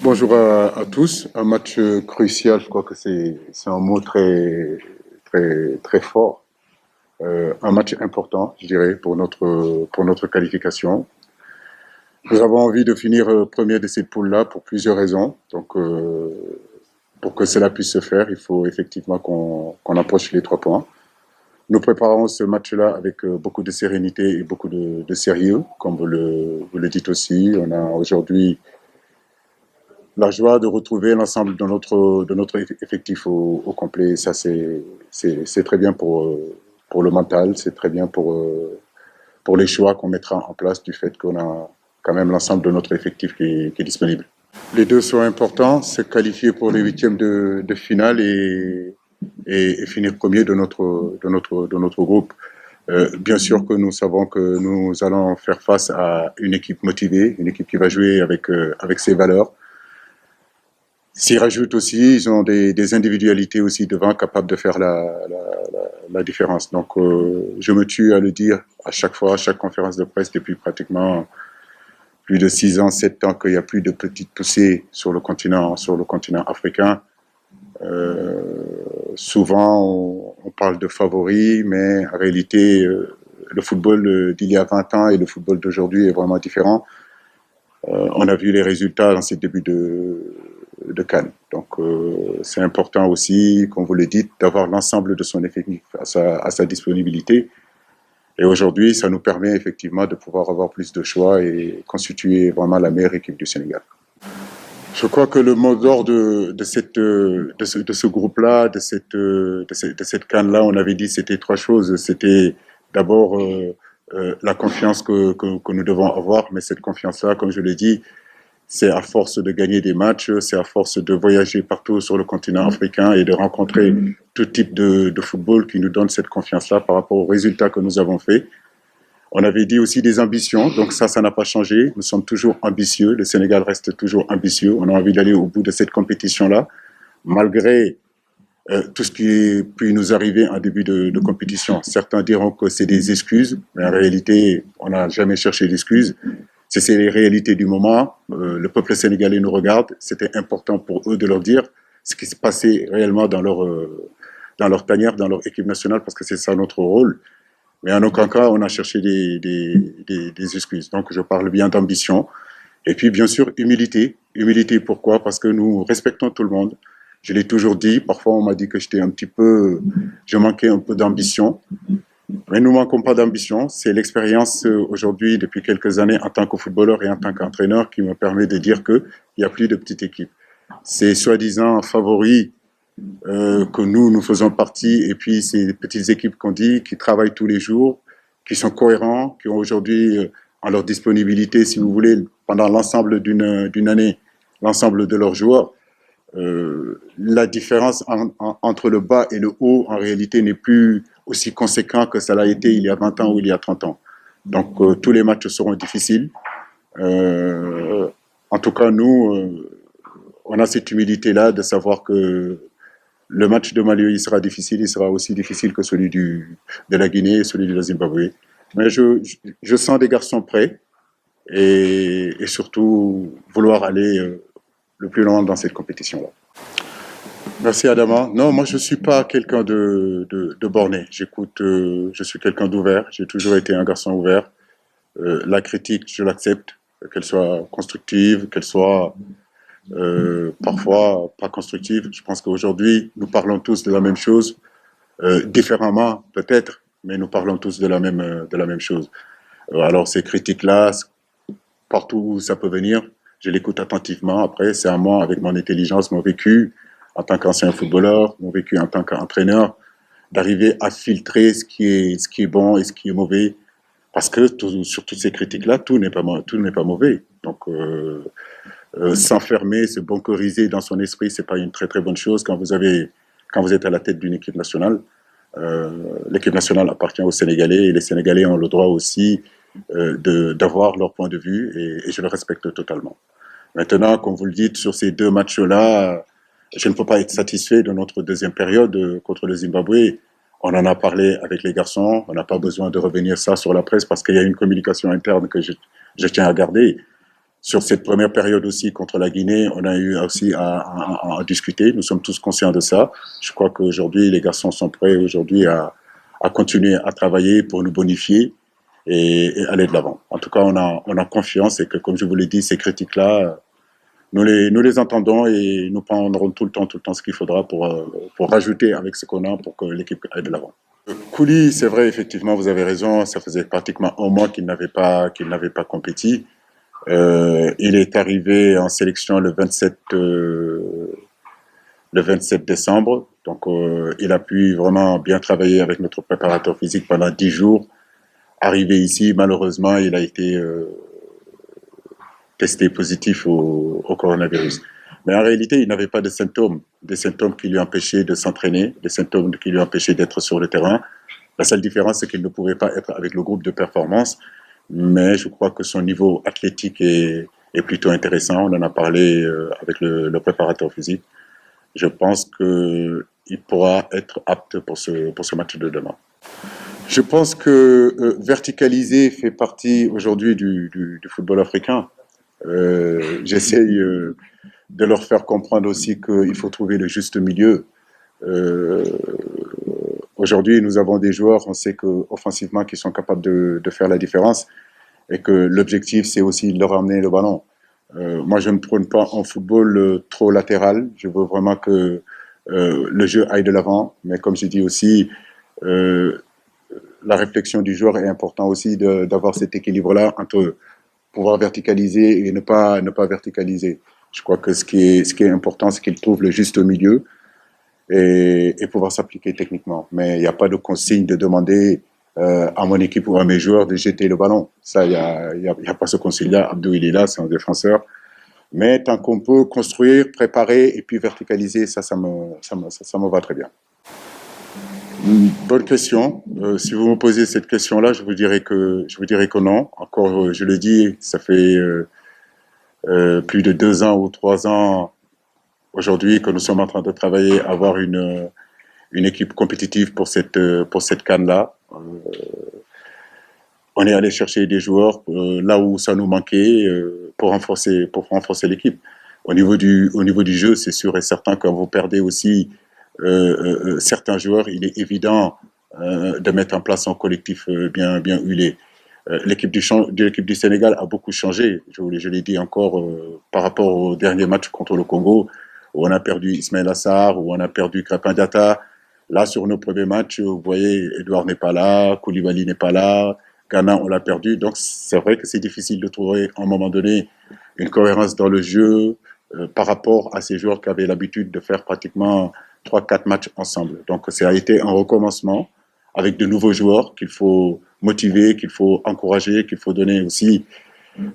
Bonjour à tous. Un match crucial, je crois que c'est un mot très fort. Un match important, je dirais, pour notre qualification. Nous avons envie de finir premier de cette poule-là pour plusieurs raisons. Donc, pour que cela puisse se faire, il faut effectivement qu'on approche les 3 points. Nous préparons ce match-là avec beaucoup de sérénité et beaucoup de sérieux, comme vous le dites aussi. On a aujourd'hui la joie de retrouver l'ensemble de notre effectif au complet. Ça, c'est très bien pour le mental, c'est très bien pour les choix qu'on mettra en place du fait qu'on a quand même l'ensemble de notre effectif qui est disponible. Les deux sont importants, se qualifier pour les huitièmes de finale et finir premier de notre groupe. Bien sûr que nous savons que nous allons faire face à une équipe motivée, une équipe qui va jouer avec ses valeurs. S'y rajoutent aussi, ils ont des individualités aussi devant capables de faire la différence. Donc, je me tue à le dire à chaque fois, à chaque conférence de presse depuis pratiquement plus de 6 ans, 7 ans qu'il n'y a plus de petites poussées sur le continent africain. Souvent, on parle de favoris, mais en réalité, le football d'il y a 20 ans et le football d'aujourd'hui est vraiment différent. On a vu les résultats dans ces débuts de Cannes. Donc, c'est important aussi, comme vous le dites, d'avoir l'ensemble de son effectif à sa disponibilité. Et aujourd'hui, ça nous permet effectivement de pouvoir avoir plus de choix et constituer vraiment la meilleure équipe du Sénégal. Je crois que le mot d'ordre de ce groupe-là, de cette canne-là, on avait dit c'était 3 choses. C'était d'abord la confiance que nous devons avoir, mais cette confiance-là, comme je l'ai dit, c'est à force de gagner des matchs, c'est à force de voyager partout sur le continent africain et de rencontrer tout type de football qui nous donne cette confiance-là par rapport aux résultats que nous avons faits. On avait dit aussi des ambitions, donc ça n'a pas changé. Nous sommes toujours ambitieux, le Sénégal reste toujours ambitieux. On a envie d'aller au bout de cette compétition-là, malgré tout ce qui peut nous arriver en début de compétition. Certains diront que c'est des excuses, mais en réalité, on n'a jamais cherché d'excuses. C'est les réalités du moment. Le peuple sénégalais nous regarde. C'était important pour eux de leur dire ce qui se passait réellement dans leur tanière, dans leur équipe nationale, parce que c'est ça notre rôle. Mais en aucun cas, on a cherché des excuses. Donc, je parle bien d'ambition. Et puis, bien sûr, humilité. Humilité, pourquoi? Parce que nous respectons tout le monde. Je l'ai toujours dit. Parfois, on m'a dit que je manquais un peu d'ambition. Mais nous ne manquons pas d'ambition. C'est l'expérience aujourd'hui, depuis quelques années, en tant que footballeur et en tant qu'entraîneur, qui me permet de dire qu'il n'y a plus de petites équipes. Ces soi-disant favoris que nous faisons partie, et puis ces petites équipes qu'on dit, qui travaillent tous les jours, qui sont cohérents, qui ont aujourd'hui en leur disponibilité, si vous voulez, pendant l'ensemble d'une année, l'ensemble de leurs joueurs. La différence entre le bas et le haut, en réalité, n'est plus aussi conséquent que ça l'a été il y a 20 ans ou il y a 30 ans. Donc, tous les matchs seront difficiles. En tout cas, nous, on a cette humilité-là de savoir que le match de Mali, il sera difficile, il sera aussi difficile que celui de la Guinée et celui de la Zimbabwe. Mais je sens des garçons prêts et surtout vouloir aller le plus loin dans cette compétition-là. Merci Adama. Non, moi je suis pas quelqu'un de borné. J'écoute, je suis quelqu'un d'ouvert. J'ai toujours été un garçon ouvert. La critique, je l'accepte, qu'elle soit constructive, qu'elle soit parfois pas constructive. Je pense qu'aujourd'hui, nous parlons tous de la même chose, différemment peut-être, mais nous parlons tous de la même chose. Alors ces critiques-là, partout où ça peut venir, je l'écoute attentivement. Après, c'est à moi, avec mon intelligence, mon vécu en tant qu'ancien footballeur, mon vécu en tant qu'entraîneur, d'arriver à filtrer ce qui est bon et ce qui est mauvais. Parce que sur toutes ces critiques-là, tout n'est pas mauvais. Donc, s'enfermer, se bunkeriser dans son esprit, c'est pas une très très bonne chose quand vous êtes à la tête d'une équipe nationale. L'équipe nationale appartient aux Sénégalais et les Sénégalais ont le droit aussi d'avoir leur point de vue et je le respecte totalement. Maintenant, comme vous le dites, sur ces 2 matchs-là, je ne peux pas être satisfait de notre deuxième période contre le Zimbabwe. On en a parlé avec les garçons, on n'a pas besoin de revenir ça sur la presse parce qu'il y a une communication interne que je tiens à garder. Sur cette première période aussi contre la Guinée, on a eu aussi à discuter. Nous sommes tous conscients de ça. Je crois qu'aujourd'hui, les garçons sont prêts aujourd'hui à continuer à travailler pour nous bonifier et aller de l'avant. En tout cas, on a confiance et que, comme je vous l'ai dit, ces critiques-là, nous les entendons et nous prendrons tout le temps ce qu'il faudra pour rajouter avec ce qu'on a pour que l'équipe aille de l'avant. Kouli, c'est vrai, effectivement, vous avez raison. Ça faisait pratiquement un mois qu'il n'avait pas compéti. Il est arrivé en sélection le 27 décembre. Donc, il a pu vraiment bien travailler avec notre préparateur physique pendant 10 jours. Arrivé ici, malheureusement, il a été testé positif au coronavirus. Mais en réalité, il n'avait pas de symptômes, des symptômes qui lui empêchaient de s'entraîner, des symptômes qui lui empêchaient d'être sur le terrain. La seule différence, c'est qu'il ne pouvait pas être avec le groupe de performance, mais je crois que son niveau athlétique est plutôt intéressant. On en a parlé avec le préparateur physique. Je pense qu'il pourra être apte pour ce match de demain. Je pense que verticaliser fait partie aujourd'hui du football africain. J'essaye de leur faire comprendre aussi qu'il faut trouver le juste milieu. Euh, Aujourd'hui, nous avons des joueurs, on sait que offensivement, qui sont capables de faire la différence et que l'objectif, c'est aussi de leur amener le ballon. Moi, je ne prône pas un football trop latéral. Je veux vraiment que le jeu aille de l'avant. Mais comme je dis aussi, euh, la réflexion du joueur est important aussi d'avoir cet équilibre-là entre pouvoir verticaliser et ne pas verticaliser. Je crois que ce qui est important, c'est qu'il trouve le juste milieu et pouvoir s'appliquer techniquement. Mais il n'y a pas de consigne de demander à mon équipe ou à mes joueurs de jeter le ballon. Ça, il y a pas ce consigne-là. Abdou, il est là, c'est un défenseur. Mais tant qu'on peut construire, préparer et puis verticaliser, ça me va très bien. Bonne question. Si vous me posez cette question-là, je vous dirais que non. Encore, je le dis, ça fait plus de 2 ans ou 3 ans aujourd'hui que nous sommes en train de travailler à avoir une équipe compétitive pour cette CAN-là. On est allé chercher des joueurs là où ça nous manquait pour renforcer l'équipe. Au niveau du jeu, c'est sûr et certain que quand vous perdez aussi certains joueurs, il est évident de mettre en place un collectif bien huilé. L'équipe du Sénégal a beaucoup changé. Je l'ai dit encore par rapport au dernier match contre le Congo, où on a perdu Ismaël Assar, où on a perdu Crépin Diatta. Là, sur nos premiers matchs, vous voyez, Edouard n'est pas là, Koulibaly n'est pas là, Ghana, on l'a perdu. Donc, c'est vrai que c'est difficile de trouver, à un moment donné, une cohérence dans le jeu par rapport à ces joueurs qui avaient l'habitude de faire pratiquement 3 4 matchs ensemble. Donc, ça a été un recommencement avec de nouveaux joueurs qu'il faut motiver, qu'il faut encourager, qu'il faut donner aussi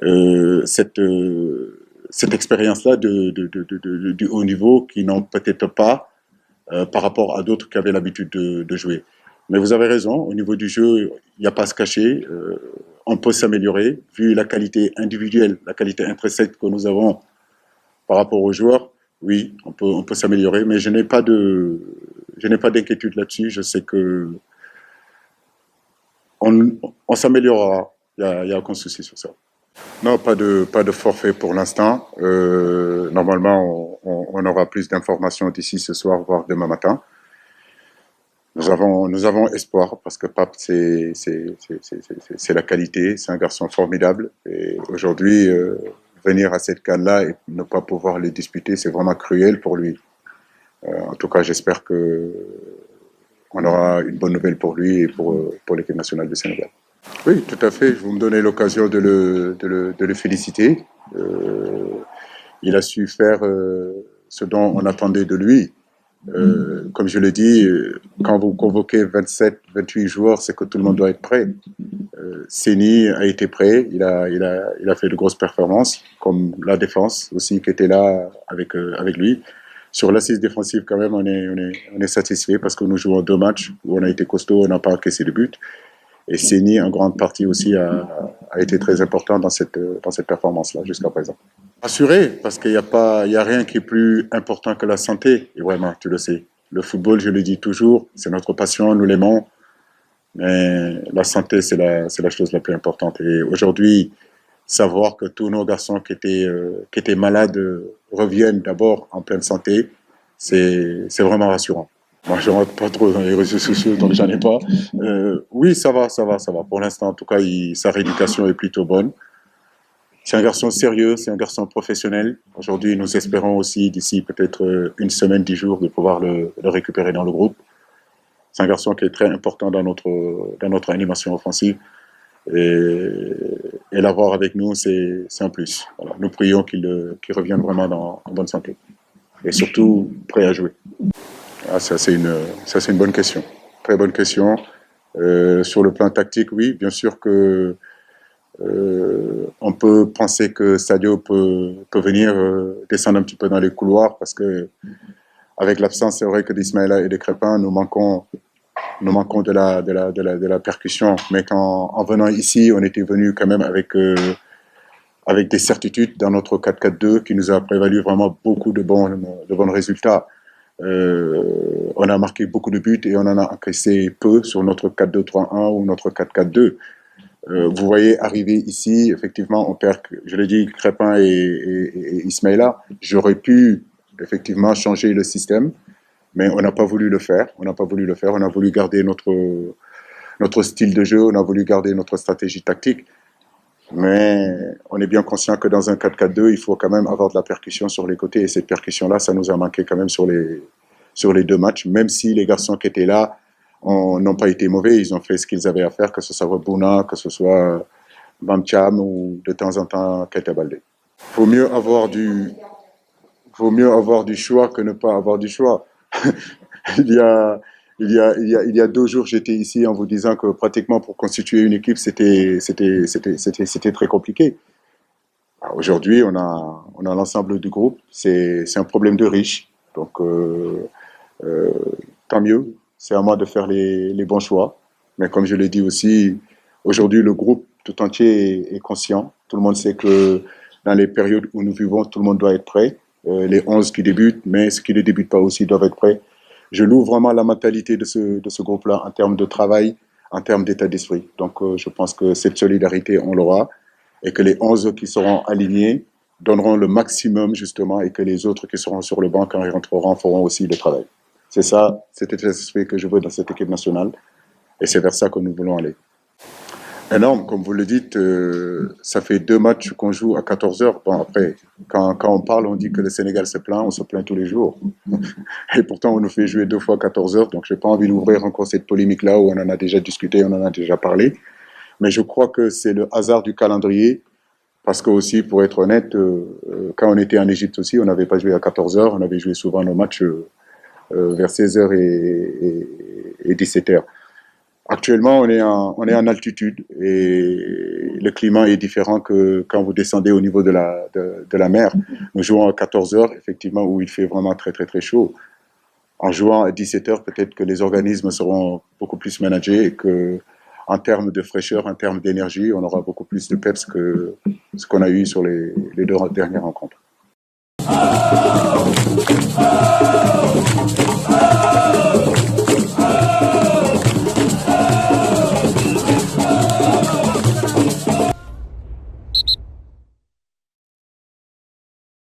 euh, cette, euh, cette expérience-là du haut niveau qui n'ont peut-être pas par rapport à d'autres qui avaient l'habitude de jouer. Mais vous avez raison, au niveau du jeu, il n'y a pas à se cacher. On peut s'améliorer, vu la qualité individuelle, la qualité intrinsèque que nous avons par rapport aux joueurs. Oui, on peut s'améliorer, mais je n'ai pas d'inquiétude là-dessus. Je sais que on s'améliorera. Il y a aucun souci sur ça. Non, pas de forfait pour l'instant. Normalement, on aura plus d'informations d'ici ce soir, voire demain matin. Nous avons espoir parce que Pape, c'est la qualité, c'est un garçon formidable. Et aujourd'hui, venir à cette CAN-là et ne pas pouvoir les disputer, c'est vraiment cruel pour lui. En tout cas, j'espère que on aura une bonne nouvelle pour lui et pour l'équipe nationale du Sénégal. Oui, tout à fait. Vous me donnez l'occasion de le féliciter. Euh, il a su faire ce dont on attendait de lui. Comme je l'ai dit, quand vous convoquez 27, 28 joueurs, c'est que tout le monde doit être prêt. Seni a été prêt, il a fait de grosses performances, comme la défense aussi qui était là avec lui. Sur l'assise défensive, quand même, on est satisfait parce que nous jouons 2 matchs où on a été costaud, on n'a pas encaissé de but. Et Seni, en grande partie aussi, a été très important dans cette performance-là jusqu'à présent. Assuré, parce il y a rien qui est plus important que la santé. Et vraiment, tu le sais. Le football, je le dis toujours, c'est notre passion, nous l'aimons. Mais la santé, c'est la chose la plus importante. Et aujourd'hui, savoir que tous nos garçons qui étaient malades reviennent d'abord en pleine santé, c'est vraiment rassurant. Moi, je ne rentre pas trop dans les réseaux sociaux, donc j'en ai pas. Oui, ça va, ça va, ça va. Pour l'instant, en tout cas, sa rééducation est plutôt bonne. C'est un garçon sérieux, c'est un garçon professionnel. Aujourd'hui, nous espérons aussi, d'ici peut-être une semaine, 10 jours, de pouvoir le récupérer dans le groupe. C'est un garçon qui est très important dans notre animation offensive. Et, et l'avoir avec nous, c'est un plus. Voilà. Nous prions qu'il revienne vraiment en bonne santé. Et surtout, prêt à jouer. Ah, ça, c'est une bonne question. Très bonne question. Sur le plan tactique, oui, bien sûr que on peut penser que Sadio peut venir descendre un petit peu dans les couloirs parce que avec l'absence, c'est vrai que d'Ismaïla et de Crépin, nous manquons de la percussion. Mais en venant ici, on était venu quand même avec des certitudes dans notre 4-4-2 qui nous a prévalu vraiment beaucoup de bons résultats. On a marqué beaucoup de buts et on en a encaissé peu sur notre 4-2-3-1 ou notre 4-4-2. Vous voyez arriver ici, effectivement, on perd, je l'ai dit, Crépin et Ismaïla. J'aurais pu effectivement changer le système, mais on n'a pas voulu le faire. On n'a pas voulu le faire. On a voulu garder notre style de jeu, on a voulu garder notre stratégie tactique. Mais on est bien conscient que dans un 4-4-2, il faut quand même avoir de la percussion sur les côtés. Et cette percussion-là, ça nous a manqué quand même sur les 2 matchs, même si les garçons qui étaient là n'ont pas été mauvais. Ils ont fait ce qu'ils avaient à faire, que ce soit Bouna, que ce soit Bamcham ou de temps en temps Keita Baldé. Vaut mieux avoir du choix que ne pas avoir du choix. il y a, il y a 2 jours, j'étais ici en vous disant que pratiquement pour constituer une équipe, c'était très compliqué. Aujourd'hui, on a l'ensemble du groupe. C'est un problème de riches. Donc, euh, tant mieux. C'est à moi de faire les bons choix. Mais comme je l'ai dit aussi, aujourd'hui, le groupe tout entier est conscient. Tout le monde sait que dans les périodes où nous vivons, tout le monde doit être prêt. Les 11 qui débutent, mais ceux qui ne débutent pas aussi doivent être prêts. Je loue vraiment la mentalité de ce groupe-là en termes de travail, en termes d'état d'esprit. Donc, je pense que cette solidarité, on l'aura et que les 11 qui seront alignés donneront le maximum, justement, et que les autres qui seront sur le banc, quand ils rentreront, feront aussi le travail. C'est ça, cet état d'esprit que je veux dans cette équipe nationale, et c'est vers ça que nous voulons aller. Énorme, comme vous le dites, ça fait 2 matchs qu'on joue à 14 heures. Bon, après, quand on parle, on dit que le Sénégal se plaint, on se plaint tous les jours. Et pourtant, on nous fait jouer 2 fois 14 heures, donc je n'ai pas envie d'ouvrir encore cette polémique-là où on en a déjà discuté, on en a déjà parlé. Mais je crois que c'est le hasard du calendrier, parce que aussi, pour être honnête, quand on était en Égypte aussi, on n'avait pas joué à 14 heures, on avait joué souvent nos matchs vers 16 heures et 17 heures. Actuellement, on est en altitude et le climat est différent que quand vous descendez au niveau de la mer. Nous jouons à 14 heures, effectivement, où il fait vraiment très, très, très chaud. En jouant à 17 heures, peut-être que les organismes seront beaucoup plus managés et que, en termes de fraîcheur, en termes d'énergie, on aura beaucoup plus de peps que ce qu'on a eu sur les 2 dernières rencontres.